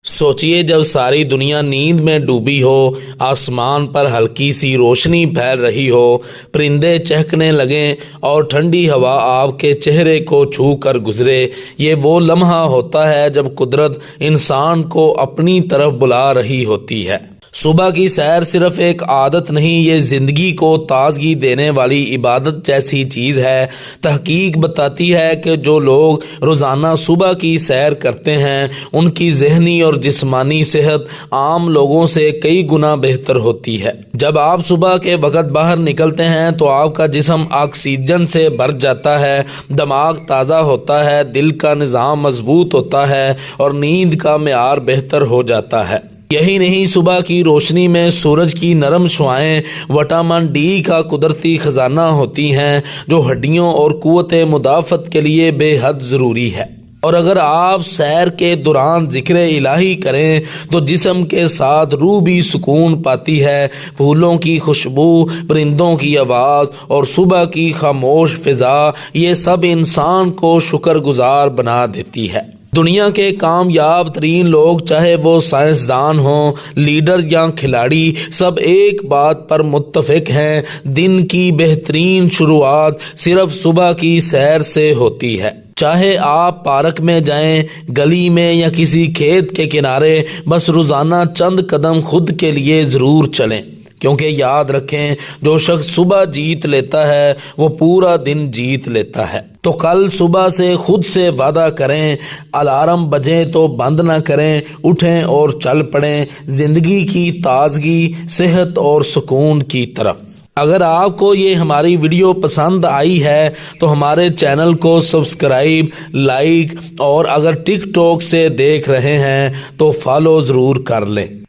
सोचिए, जब सारी दुनिया नींद में डूबी हो, आसमान पर हल्की सी रोशनी फैल रही हो, परिंदे चहकने लगें और ठंडी हवा आपके चेहरे को छू कर गुजरे। ये वो लम्हा होता है जब कुदरत इंसान को अपनी तरफ बुला रही होती है। सुबह की सैर सिर्फ एक आदत नहीं, ये ज़िंदगी को ताजगी देने वाली इबादत जैसी चीज़ है। तहकीक बताती है कि जो लोग रोज़ाना सुबह की सैर करते हैं, उनकी जहनी और जिस्मानी सेहत आम लोगों से कई गुना बेहतर होती है। जब आप सुबह के वक्त बाहर निकलते हैं तो आपका जिस्म ऑक्सीजन से भर जाता है, दिमाग ताज़ा होता है, दिल का निज़ाम मजबूत होता है और नींद का मेयार बेहतर हो जाता है। यही नहीं, सुबह की रोशनी में सूरज की नरम शुआएं विटामिन डी का कुदरती खजाना होती हैं, जो हड्डियों और कुव्वते मुदाफ़त के लिए बेहद ज़रूरी है। और अगर आप सैर के दौरान जिक्र इलाही करें तो जिस्म के साथ रूह भी सुकून पाती है। फूलों की खुशबू, परिंदों की आवाज़ और सुबह की खामोश फिजा, ये सब इंसान को शुक्रगुजार बना देती है। दुनिया के कामयाब तरीन लोग, चाहे वो साइंसदान हों, लीडर या खिलाड़ी, सब एक बात पर मुत्तफिक हैं, दिन की बेहतरीन शुरुआत सिर्फ सुबह की सैर से होती है। चाहे आप पार्क में जाएं, गली में या किसी खेत के किनारे, बस रोजाना चंद कदम खुद के लिए ज़रूर चलें, क्योंकि याद रखें, जो शख्स सुबह जीत लेता है वो पूरा दिन जीत लेता है। तो कल सुबह से खुद से वादा करें, अलार्म बजे तो बंद ना करें, उठें और चल पड़ें जिंदगी की ताजगी, सेहत और सुकून की तरफ। अगर आपको ये हमारी वीडियो पसंद आई है तो हमारे चैनल को सब्सक्राइब, लाइक और अगर टिकटॉक से देख रहे हैं तो फॉलो ज़रूर कर लें।